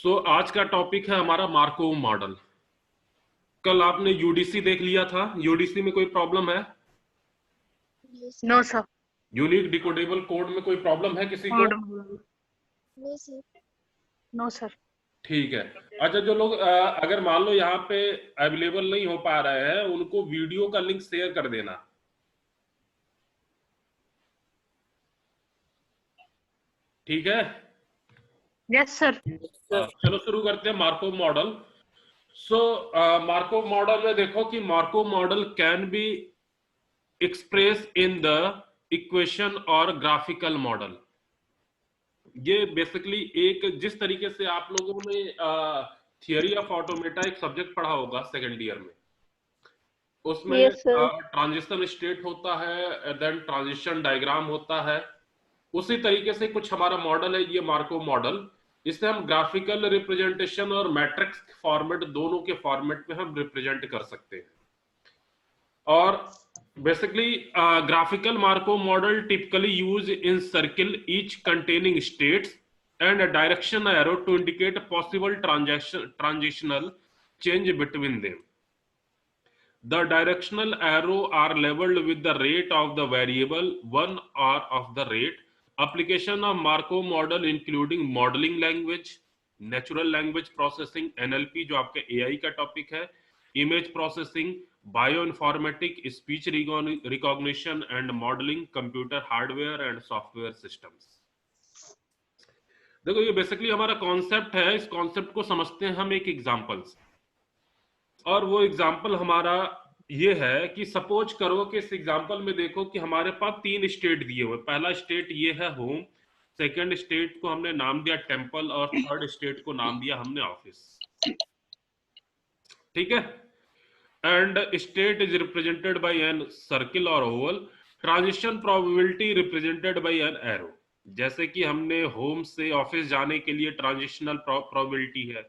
आज का टॉपिक है हमारा मार्कोव मॉडल। कल आपने यूडीसी देख लिया था। यूडीसी में कोई प्रॉब्लम है? No sir. Unique decodable code में कोई प्रॉब्लम है किसी को? No sir. ठीक है। अच्छा, जो लोग अगर मान लो यहाँ पे अवेलेबल नहीं हो पा रहे हैं, उनको वीडियो का लिंक शेयर कर देना। ठीक है। Yes sir. चलो शुरू करते हैं मार्कोव मॉडल। मार्कोव मॉडल में देखो कि Markov model can be express in the equation और ग्राफिकल मॉडल। ये बेसिकली एक जिस तरीके से आप लोगों ने थियरी ऑफ ऑटोमेटा एक सब्जेक्ट पढ़ा होगा सेकेंड ईयर में, उसमें यस सर। ट्रांजिशन स्टेट होता है, देन ट्रांजिशन डायग्राम होता है। उसी तरीके से कुछ हमारा मॉडल है ये मार्कोव मॉडल। इसे हम ग्राफिकल रिप्रेजेंटेशन और मैट्रिक्स फॉर्मेट दोनों के फॉर्मेट में हम रिप्रेजेंट कर सकते हैं। और basically graphical Markov model typically used in circle each containing states and a direction arrow to indicate a possible transitional change between them. The directional arrow are labeled with the rate of the variable 1 or of the rate. Application of Markov model including modeling language, natural language processing NLP जो आपके AI का topic है, image processing, bioinformatic, speech recognition and modeling, computer hardware and software systems. देखो ये basically हमारा concept है। इस concept को समझते हैं हम एक एग्जांपल से, और वो एग्जांपल हमारा ये है कि सपोज करो कि इस एग्जांपल में देखो कि हमारे पास 3 स्टेट दिए हुए। पहला स्टेट ये है होम, सेकंड स्टेट को हमने नाम दिया टेम्पल, और थर्ड स्टेट को नाम दिया हमने ऑफिस। ठीक है। and state is represented by an circle or oval. Transition probability represented by an arrow. जैसे कि हमने होम से ऑफिस जाने के लिए ट्रांजिशनल प्रोबेबिलिटी है,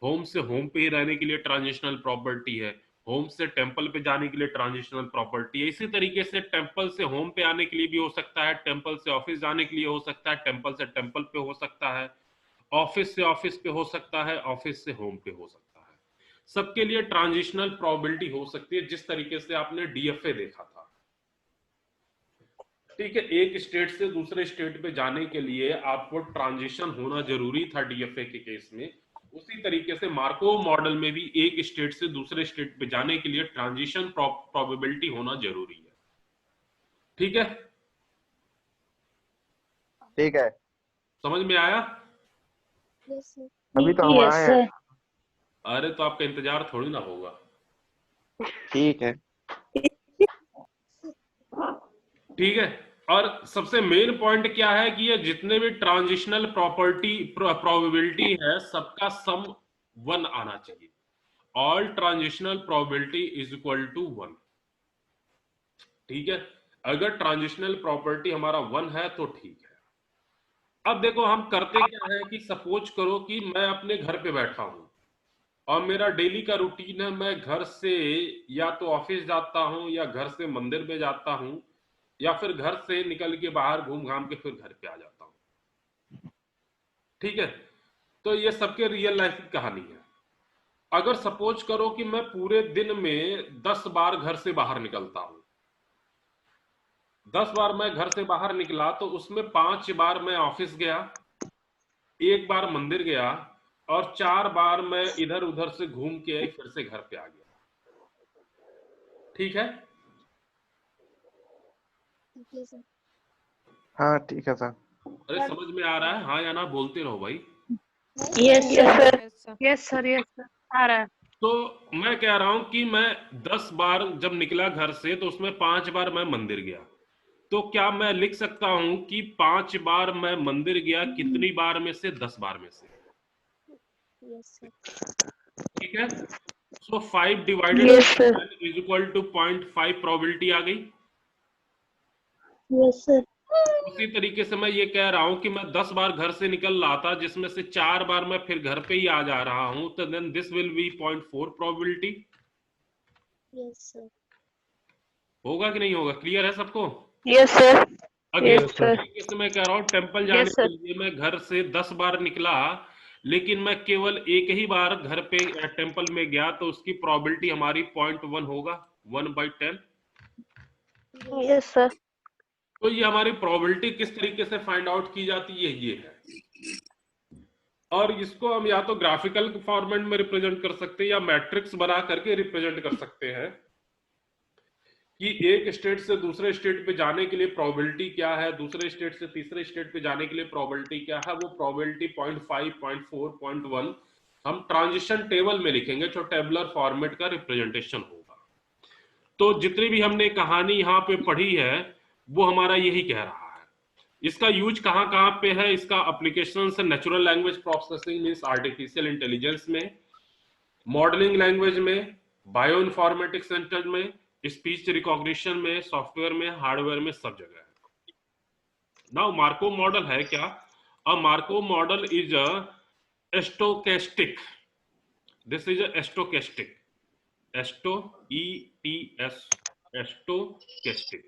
होम से होम पे ही रहने के लिए ट्रांजिशनल प्रॉपर्टी है, होम से टेम्पल पे जाने के लिए ट्रांजिशनल प्रॉपर्टी है। इसी तरीके से टेम्पल से होम पे आने के लिए भी हो सकता है, टेम्पल से ऑफिस जाने के लिए हो सकता है, टेम्पल से टेम्पल पे हो सकता है, ऑफिस से ऑफिस पे हो सकता है, ऑफिस से होम पे हो सकता है। सबके लिए ट्रांजिशनल प्रोबेबिलिटी हो सकती है, जिस तरीके से आपने डीएफए देखा था। ठीक है। एक स्टेट से दूसरे स्टेट पे जाने के लिए आपको ट्रांजिशन होना जरूरी था डीएफए के केस में। उसी तरीके से मार्कोव मॉडल में भी एक स्टेट से दूसरे स्टेट पे जाने के लिए ट्रांजिशन प्रोबेबिलिटी होना जरूरी है। ठीक है। ठीक है, समझ में आया? अभी तो हम आए हैं। अरे तो आपका इंतजार थोड़ी ना होगा। ठीक है। ठीक है। और सबसे मेन पॉइंट क्या है कि ये जितने भी ट्रांजिशनल प्रोबेबिलिटी है सबका सम 1 आना चाहिए। All transitional probability is equal to 1। ठीक है। अगर ट्रांजिशनल प्रॉपर्टी हमारा 1 है तो ठीक है। अब देखो हम करते क्या है कि सपोज करो कि मैं अपने घर पे बैठा हूं और मेरा डेली का रूटीन है, मैं घर से या तो ऑफिस जाता हूं या घर से मंदिर में जाता हूं या फिर घर से निकल के बाहर घूम घाम के फिर घर पे आ जाता हूं। ठीक है। तो ये सबके रियल लाइफ की कहानी है। अगर सपोज करो कि मैं पूरे दिन में 10 बार घर से बाहर निकलता हूं, 10 बार मैं घर से बाहर निकला तो उसमें 5 बार मैं ऑफिस गया, 1 बार मंदिर गया और 4 बार मैं इधर उधर से घूम के फिर से घर पे आ गया। ठीक है। हाँ ठीक है सर। अरे समझ में आ रहा है? हाँ या ना बोलते रहो भाई। Yes sir. Yes sir. Yes sir आ रहा है। तो मैं कह रहा हूं कि मैं 10 बार जब निकला घर से तो उसमें 5 बार मैं मंदिर गया। तो क्या मैं लिख सकता हूं कि 5 बार मैं मंदिर गया कितनी बार में से? 10 बार में से। ठीक है। So 5 divided is equal to 0.5 probability आ गई। Yes sir. उसी तरीके से मैं ये कह रहा हूं कि मैं 10 बार घर से निकल रहा था जिसमें से 4 बार मैं फिर घर पे ही आ जा रहा हूं, तो then this will be 0.4 probability. Yes sir. होगा कि नहीं होगा? क्लियर है सबको? Yes sir. Again yes sir. तरीके से मैं कह रहा हूं टेम्पल जाने के लिए मैं घर से 10 बार निकला, लेकिन मैं केवल एक ही बार घर पे टेम्पल में गया तो उसकी प्रोबेबिलिटी हमारी 0.1 होगा, 1/10। Yes sir. तो ये हमारी प्रोबेबिलिटी किस तरीके से फाइंड आउट की जाती है, ये है। और इसको हम या तो ग्राफिकल फॉर्मेट में रिप्रेजेंट कर सकते हैं या मैट्रिक्स बना करके रिप्रेजेंट कर सकते हैं कि एक स्टेट से दूसरे स्टेट पे जाने के लिए प्रोबेबिलिटी क्या है, दूसरे स्टेट से तीसरे स्टेट पे जाने के लिए प्रोबेबिलिटी क्या है। वो प्रोबेबिलिटी 0.5, 0.4, 0.1 हम ट्रांजिशन टेबल में लिखेंगे, जो टेबुलर फॉर्मेट का रिप्रेजेंटेशन होगा। तो जितनी भी हमने कहानी यहाँ पे पढ़ी है वो हमारा यही कह रहा है। इसका यूज कहाँ कहाँ पे है, इसका application natural language processing means artificial intelligence में, मॉडलिंग लैंग्वेज में, बायो इन्फॉर्मेटिक्स सेंटर में, स्पीच रिकॉग्निशन में, सॉफ्टवेयर में, हार्डवेयर में, सब जगह है। नाउ मार्कोव मॉडल है क्या? A Markov model is a stochastic, this is a stochastic, stochastic.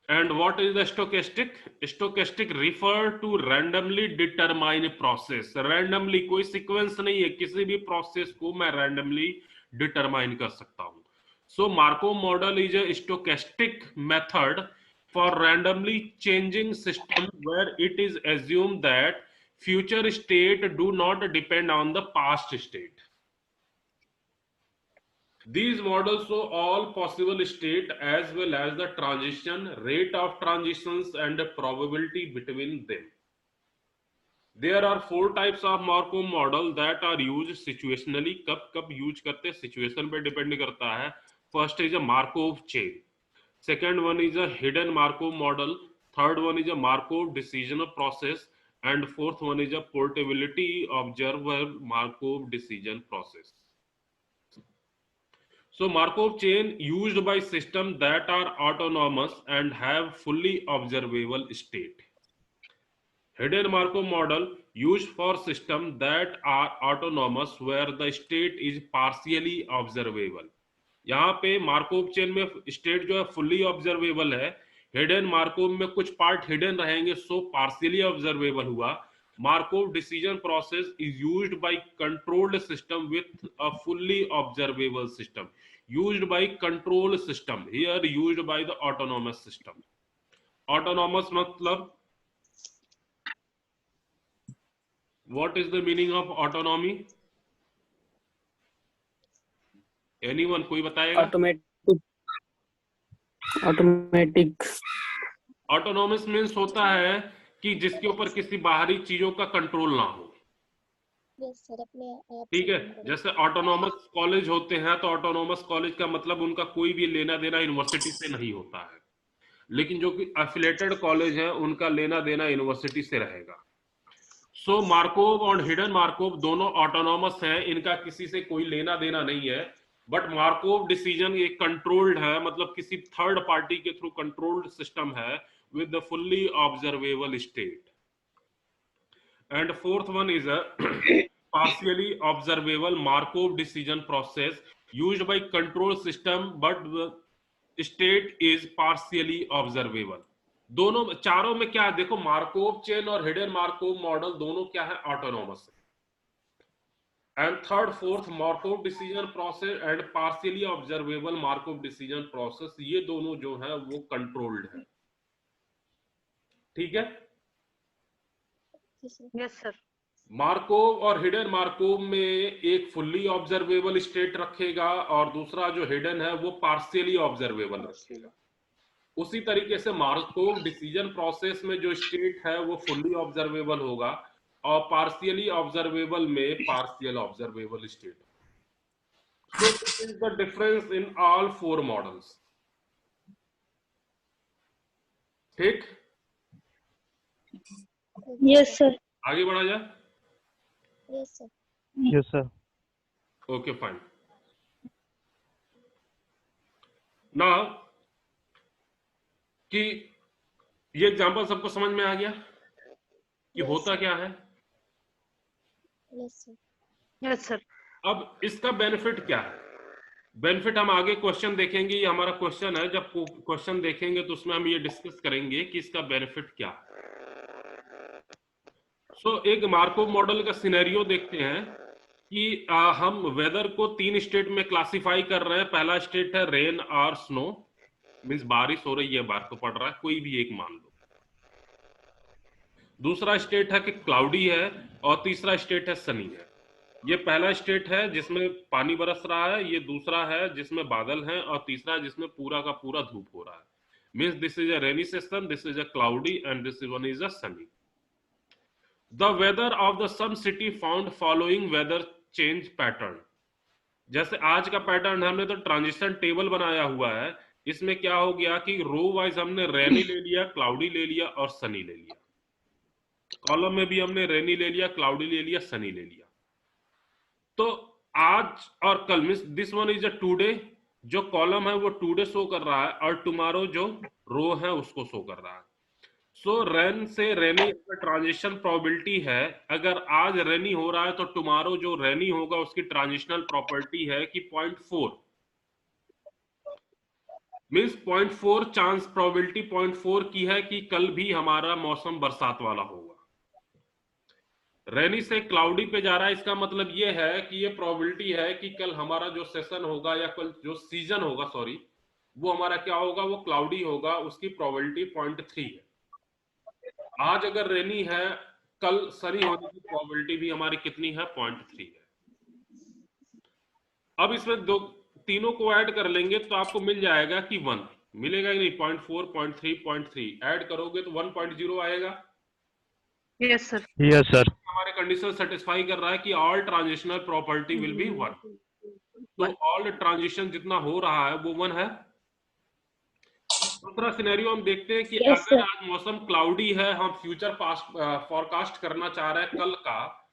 And what is the stochastic? Stochastic refer to randomly determine process. Randomly कोई sequence नहीं है, किसी भी process को मैं randomly determine कर सकता हूँ। So Markov model is a stochastic method for randomly changing system where it is assumed that future state do not depend on the past state. These models show all possible state as well as the transition, rate of transitions and the probability between them. There are 4 types of Markov model that are used situationally. कब कब use करते हैं, situation पे depend करता है। First is a Markov chain, second one is a hidden Markov model, third one is a Markov decision process, and fourth one is a portability observer Markov decision process. So Markov chain used by systems that are autonomous and have fully observable state. Hidden Markov model used for systems that are autonomous where the state is partially observable. यहाँ पे Markov chain में state जो है fully observable है, hidden Markov में कुछ part hidden रहेंगे, सो partially observable हुआ। Markov decision process is used by controlled system with a fully observable system. Used by control system, here used by the autonomous system. Autonomous मतलब, what is the meaning of autonomy? Anyone, कोई बताएगा? Automatic. Autonomous means होता है कि जिसके ऊपर किसी बाहरी चीजों का कंट्रोल ना हो। ठीक है, जैसे ऑटोनॉमस कॉलेज होते हैं तो ऑटोनॉमस कॉलेज का मतलब उनका कोई भी लेना देना यूनिवर्सिटी से नहीं होता है, लेकिन जो कि एफिलेटेड कॉलेज है उनका लेना देना यूनिवर्सिटी से रहेगा। सो मार्कोव और हिडन मार्कोव दोनों ऑटोनॉमस हैं, इनका किसी से कोई लेना देना नहीं है। बट मार्कोव डिसीजन एक कंट्रोल्ड है, मतलब किसी थर्ड पार्टी के थ्रू कंट्रोल्ड सिस्टम है with the fully observable state. And fourth one is a partially observable Markov decision process used by control system but the state is partially observable. दोनों चारों में क्या है देखो, मार्कोव चेन और hidden Markov model दोनों क्या है, ऑटोनॉमस है। And third fourth Markov decision process and partially observable Markov decision process, ये दोनों जो है वो कंट्रोल्ड है। ठीक है, यस सर। मार्कोव और हिडन मार्कोव में एक फुल्ली ऑब्जर्वेबल स्टेट रखेगा और दूसरा जो हिडन है वो पार्शियली ऑब्जर्वेबल रखेगा। उसी तरीके से मार्कोव डिसीजन प्रोसेस में जो स्टेट है वो फुल्ली ऑब्जर्वेबल होगा और पार्शियली ऑब्जर्वेबल में partial observable state. So this is the difference in all 4 models. ठीक, यस सर। आगे बढ़ा जाए। Yes sir. Okay fine. Now कि ये एग्जांपल सबको समझ में आ गया कि होता क्या है? Yes sir. अब इसका बेनिफिट क्या है? बेनिफिट हम आगे क्वेश्चन देखेंगे, ये हमारा क्वेश्चन है, जब क्वेश्चन देखेंगे तो उसमें हम ये डिस्कस करेंगे कि इसका बेनिफिट क्या है। एक मार्कोव मॉडल का सिनेरियो देखते हैं कि हम वेदर को 3 स्टेट में क्लासिफाई कर रहे हैं। पहला स्टेट है रेन और स्नो, मींस बारिश हो रही है, बारिश को पड़ रहा है, कोई भी एक मान लो। दूसरा स्टेट है कि क्लाउडी है, और तीसरा स्टेट है सनी है। ये पहला स्टेट है जिसमें पानी बरस रहा है, ये दूसरा है जिसमें बादल हैं, और तीसरा है जिसमें पूरा का पूरा धूप हो रहा है। Means this is a rainy session, this is a cloudy, and this one is a sunny. The weather of the some city found following weather change pattern. जैसे आज का पैटर्न हमने तो ट्रांजिशन टेबल बनाया हुआ है। इसमें क्या हो गया कि रो वाइज हमने रेनी ले लिया, क्लाउडी ले लिया और सनी ले लिया। कॉलम में भी हमने रेनी ले लिया, क्लाउडी ले लिया, सनी ले लिया। तो आज और कल means this one is a today, जो कॉलम है वो टुडे शो कर रहा है, और टुमारो जो रो है उसको शो कर रहा है। सो रेन से रेनी का ट्रांजिशन प्रोबेबिलिटी है। अगर आज रेनी हो रहा है तो टुमारो जो रेनी होगा उसकी ट्रांजिशनल प्रॉपर्टी है कि 0.4, मींस 0.4 चांस प्रोबेबिलिटी 0.4 की है कि कल भी हमारा मौसम बरसात वाला होगा। रेनी से क्लाउडी पे जा रहा है, इसका मतलब ये है कि ये प्रोबेबिलिटी है कि कल हमारा जो सेशन होगा या कल जो सीजन होगा, सॉरी, वो हमारा क्या होगा, वो क्लाउडी होगा, उसकी प्रोबेबिलिटी 0.3 है। आज अगर रेनी है, कल सनी होने की प्रोबेबिलिटी भी हमारी कितनी है, 0.3 है। अब इसमें दो तीनों को ऐड कर लेंगे तो आपको मिल जाएगा कि 1 मिलेगा कि नहीं, 0.4, 0.3, 0.3 ऐड करोगे तो 1.0 आएगा। Yes, sir. Yes, sir. हमारे कंडीशन सेटिस्फाई कर रहा है कि all transitional property will be 1। तो ऑल ट्रांजिशन जितना हो रहा है वो 1 है। दूसरा सिनेरियो हम देखते हैं कि अगर आज मौसम क्लाउडी है, हम फ्यूचर फॉरकास्ट करना चाह रहे हैं कल का,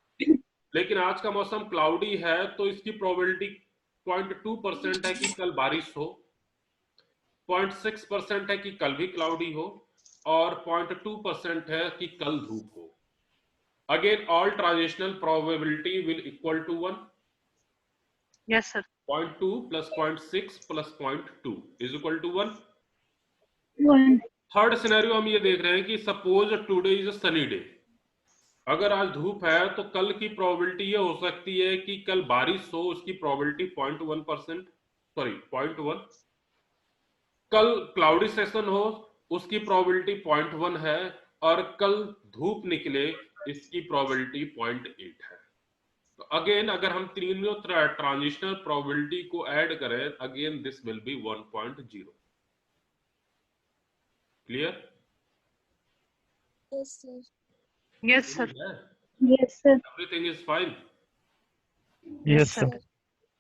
लेकिन आज का मौसम क्लाउडी है, तो इसकी प्रोबेबिलिटी 0.2% है कि कल बारिश हो, 0.6% है कि कल भी क्लाउडी हो, और 0.2% है कि कल धूप हो। Again all transitional probability will equal to 1। Yes, sir. 0.2 plus 0.6 plus 0.2 is equal to 1। 1. Third scenario हम ये देख रहे हैं कि suppose today is a sunny day. अगर आज धूप है तो कल की प्रोबेबिलिटी ये हो सकती है कि कल बारिश हो, उसकी प्रोबेबिलिटी 0.1%, सॉरी 0.1। कल क्लाउडी सेशन हो, उसकी प्रोबेबिलिटी 0.1 है, और कल धूप निकले, इसकी प्रोबेबिलिटी 0.8 है। तो अगेन अगर हम तीनों ट्रांजिशनल प्रोबेबिलिटी को ऐड करें, again this will B 1.0। Clear? Yes, sir. Yes, sir. Yes, sir. Everything is fine. Yes, sir.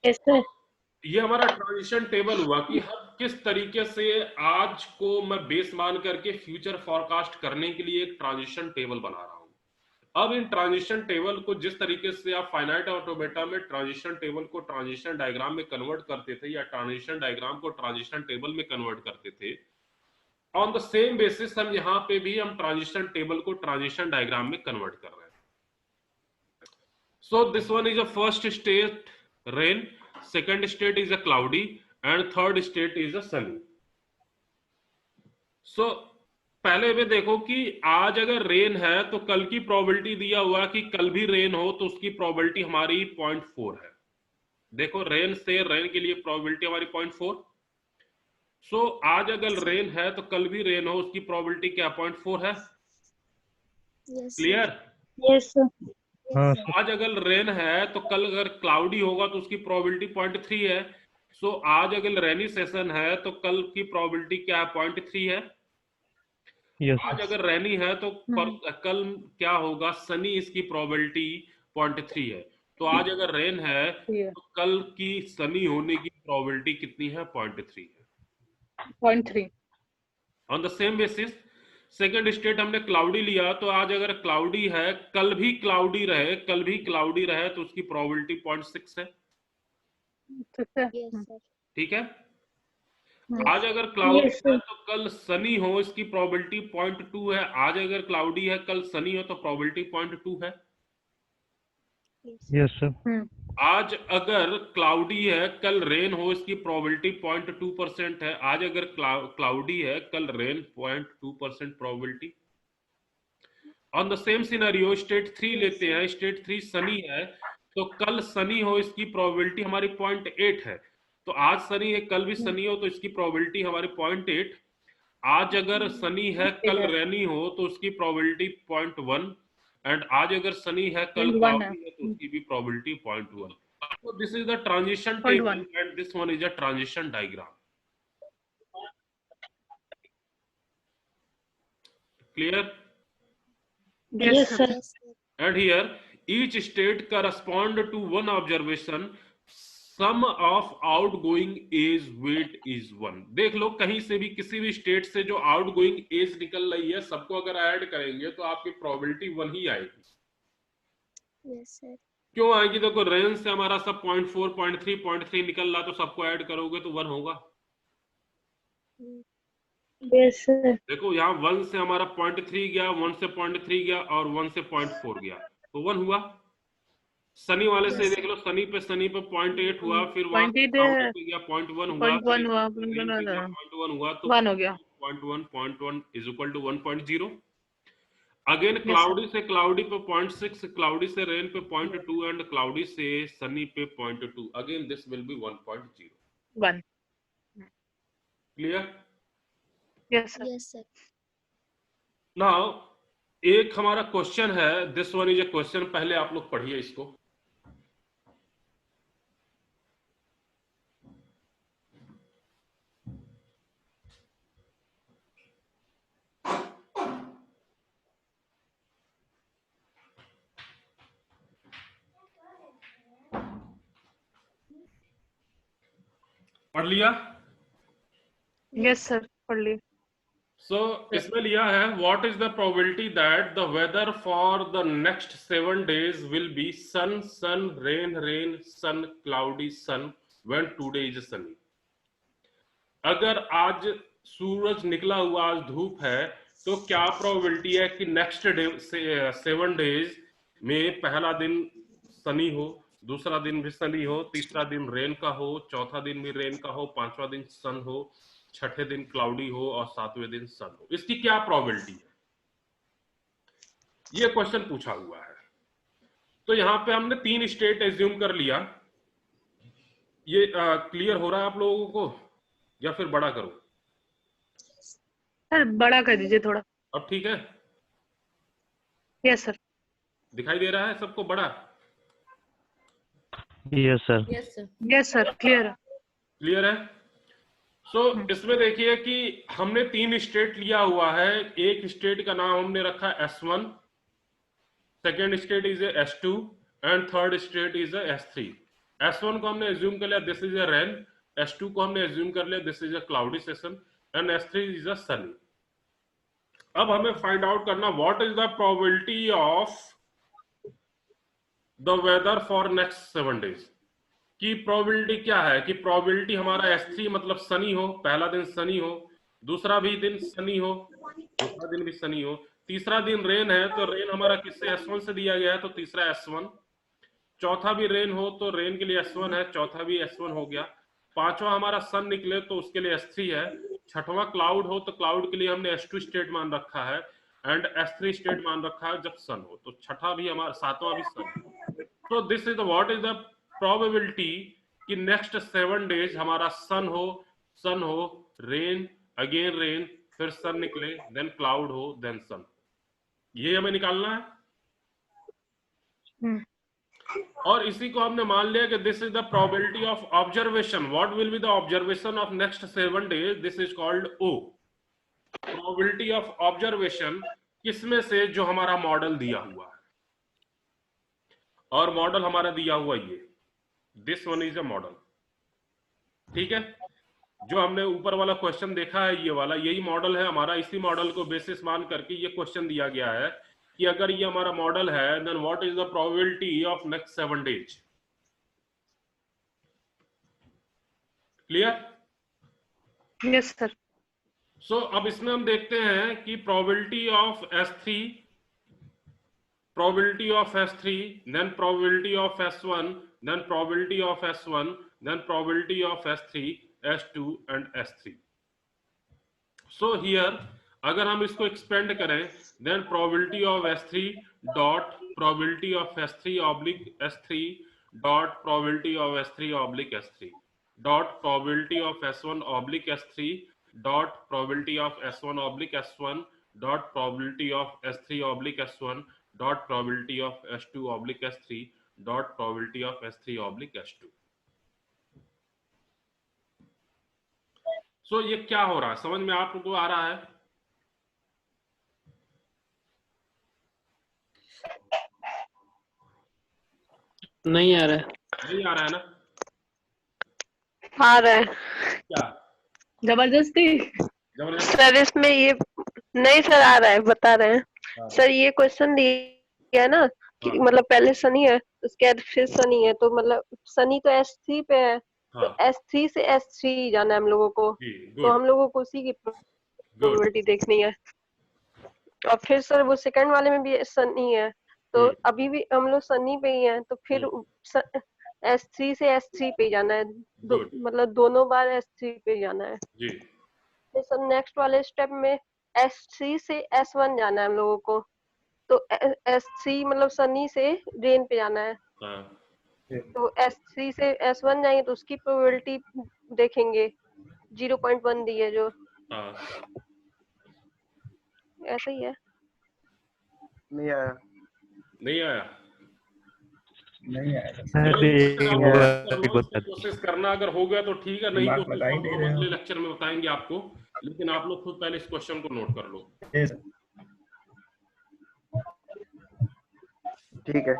Yes, sir. ये हमारा ट्रांजिशन टेबल हुआ कि हम किस तरीके से आज को मैं बेस मान करके फ्यूचर फॉरकास्ट करने के लिए एक ट्रांजिशन टेबल बना रहा हूं। अब इन ट्रांजिशन टेबल को जिस तरीके से आप फाइनाइट ऑटोमेटा में ट्रांजिशन टेबल को ट्रांजिशन डायग्राम में कन्वर्ट करते थे, या ट्रांजिशन डायग्राम को ट्रांजिशन टेबल में कन्वर्ट करते थे, ऑन द सेम बेसिस हम यहाँ पे भी हम ट्रांजिशन टेबल को ट्रांजिशन डायग्राम में कन्वर्ट कर रहे हैं। So this one is a first state rain, second state is a cloudy, and third state is a sunny. So पहले भी देखो कि आज अगर रेन है तो कल की प्रोबेबिलिटी दिया हुआ कि कल भी रेन हो, तो उसकी प्रोबेबिलिटी हमारी 0.4 है। देखो रेन से रेन के लिए प्रोबेबिलिटी हमारी 0.4। सो आज अगर रेन है तो कल भी रेन हो, उसकी प्रोबेबिलिटी क्या 0.4 है। Yes, sir. Clear? Yes, sir. हाँ, आज अगर रेन है तो कल अगर क्लाउडी होगा तो उसकी प्रोबेबिलिटी 0.3 है। सो आज अगर रेनी सेशन है तो कल की प्रोबेबिलिटी क्या है, 0.3 है। yes, आज अगर रेनी है तो कल क्या होगा, सनी, इसकी प्रोबेबिलिटी 0.3 है। तो आज अगर रेन है तो कल की सनी होने की प्रोबेबिलिटी कितनी है, 0.3 है। 0.3. On the same basis second state हमने क्लाउडी लिया, तो आज अगर क्लाउडी है, कल भी क्लाउडी रहे, कल भी क्लाउडी रहे, तो उसकी प्रोबेबिलिटी 0.6 है। Yes, sir. ठीक है? आज अगर क्लाउडी है तो कल सनी हो, इसकी प्रोबेबिलिटी 0.2 है। आज अगर क्लाउडी है, कल सनी हो, तो प्रोबेबिलिटी 0.2 है। yes, sir. आज अगर क्लाउडी है, कल रेन हो, इसकी प्रोबेबिलिटी 0.2% है। आज अगर क्लाउडी है, कल rain 0.2% probability. On the same scenario state 3 लेते हैं, स्टेट 3 सनी है, तो कल सनी हो इसकी प्रोबेबिलिटी हमारी 0.8 है। तो आज सनी है कल भी सनी हो तो इसकी प्रोबेबिलिटी हमारी 0.8। आज अगर सनी है कल रैनी हो तो उसकी प्रोबेबिलिटी 0.1, एंड आज अगर सनी है कल क्लाउडी है तो उसकी भी probability 0.1। So this is the transition table and this one is a transition diagram. Clear? Yes, sir. Yes, sir. And here each state correspond to one observation. Sum of outgoing age weight is 1. देख लो कहीं से भी किसी भी state से जो outgoing edge निकल रही है सबको अगर ऐड करेंगे तो आपकी प्रोबेबिलिटी 1 ही आएगी। Yes, sir. क्यों आएगी? देखो रेंज से हमारा सब 0.4 0.3 0.3 निकल रहा तो सबको ऐड करोगे तो 1 होगा। Yes, sir. देखो यहाँ 1 से हमारा 0.3 गया, 1 से 0.3 गया और 1 से 0.4 गया तो 1 हुआ। सनी वाले से देख लो, सनी पे 0.8 हुआ, फिर वहां 0.8 पे गया 0.1 हुआ, 0.1 हुआ, 0.1 हुआ तो 1 हो गया। 0.1 is equal to 1.0। Again cloudy से क्लाउडी पे 0.6, क्लाउडी से रेन पे 0.2 एंड क्लाउडी से सनी पे 0.2। Again this will B 1.0। 1. Clear? Yes, sir. Yes, sir. Now एक हमारा क्वेश्चन है, this one is a question, पहले आप लोग पढ़िए इसको। पढ़ लिया? Yes, sir. पढ़ लिए। So इसमें लिया है what is the probability that the weather for the next 7 days will be sun, sun, rain, rain, sun, cloudy, sun when today is sunny। अगर आज सूरज निकला हुआ, आज धूप है, तो क्या प्रोबेबिलिटी है कि नेक्स्ट डे 7 डेज में पहला दिन सनी हो, दूसरा दिन भी सनी हो, तीसरा दिन रेन का हो, चौथा दिन भी रेन का हो, पांचवा दिन सन हो, छठे दिन क्लाउडी हो और सातवें दिन सन हो। इसकी क्या प्रोबेबिलिटी है? ये क्वेश्चन पूछा हुआ है। तो यहां पे हमने 3 स्टेट एज्यूम कर लिया। ये क्लियर हो रहा है आप लोगों को या फिर बड़ा करूं? सर बड़ा कर दीजिए थोड़ा। अब ठीक है? Yes sir. दिखाई दे रहा है सबको बड़ा? Yes sir. Yes sir clear है। क्लियर है? सो इसमें देखिए कि हमने 3 स्टेट लिया हुआ है। एक स्टेट का नाम हमने रखा S1, second state is S2 and third state is S3। S1 को हमने एज्यूम कर लिया this is a rain, S2 को हमने एज्यूम कर लिया this is a cloudy session and S3 is a sunny. अब हमें फाइंड आउट करना what is the probability of the weather for next 7 days की प्रोबेबिलिटी क्या है कि प्रोबेबिलिटी हमारा S3 मतलब सनी हो, पहला दिन सनी हो, दूसरा भी दिन सनी हो, दूसरा दिन भी सनी हो, तीसरा दिन रेन है तो रेन हमारा किससे S1 से दिया गया है तो तीसरा S1, चौथा भी रेन हो तो रेन के लिए S1 है, चौथा भी S1 हो गया, पांचवा हमारा सन निकले तो उसके लिए S3 है, छठवां क्लाउड हो तो क्लाउड के लिए हमने S2 स्टेट मान रखा है एंड S3 स्टेट मान रखा है जब सन हो, तो छठा भी हमारा सातवां भी सन। तो this is the what is the probability कि नेक्स्ट 7 डेज हमारा सन हो, रेन, अगेन रेन, फिर सन निकले, देन क्लाउड हो, देन सन। ये हमें निकालना है। और इसी को हमने मान लिया कि this is the probability of observation. What will be the observation of next 7 days? This is called O, probability of observation. किसमें से? जो हमारा मॉडल दिया हुआ है, और मॉडल हमारा दिया हुआ ये this one is a model. ठीक है, जो हमने ऊपर वाला क्वेश्चन देखा है ये वाला, यही मॉडल है हमारा। इसी मॉडल को बेसिस मान करके ये क्वेश्चन दिया गया है कि अगर ये हमारा मॉडल है then what is the probability of next 7 days. Clear? Yes sir. So अब इसमें हम देखते हैं कि probability of S3, probability of S3, then probability of S1, then probability of S1, then probability of S3, S2 and S3. So here अगर हम इसको expand करें, then probability of S3 dot probability of S3 oblique S3 dot probability of S3 oblique S3 dot probability of S1 oblique S3 dot probability of S1 oblique S1 dot probability of S3 oblique S1 dot probability of S2 oblique S3 dot probability of S3 oblique S2। So ये क्या हो रहा है, समझ में आप लोगों को आ रहा है? नहीं आ रहा है। नहीं आ रहा है ना? आ रहा है क्या जबरदस्ती। जबरदस्ती? सर इसमें ये नहीं सर, आ रहा है, बता रहे हैं हाँ। सर। ये क्वेश्चन दिया है ना कि हाँ। मतलब पहले शनि है, उसके बाद फिर शनि है, तो मतलब शनि तो S3 पे है, तो हाँ S3 से S3 जाना है हम लोगों को। जी, तो गुड हम लोगों को उसी की गुड। प्रोबेबिलिटी देखनी है। और फिर सर वो सेकंड वाले में भी शनि है, तो अभी भी हम लोग शनि पे ही हैं, तो फिर S3 से S3 पे ही जाना है। गुड मतलब दोनों बार S3 पे ही जाना है। जी। फिर सर नेक्स्ट वाले स्टेप में S3 से S1 जाना है हम लोगों को। तो S3 मतलब शनि से रेन पे जाना है, हाँ तो S3 से S1 जाएंगे तो उसकी प्रोबेबिलिटी देखेंगे, 0.1 दी है जो, हाँ। ऐसा ही है। नहीं आया। नहीं आया? अरे एक बात कोशिश करना, अगर हो गया तो ठीक है, नहीं तो फिर हम लोग अगले लेक्चर में बताएंगे आपको, लेकिन आप लोग खुद पहले इस क्वेश्चन को नोट कर लो। ठीक है।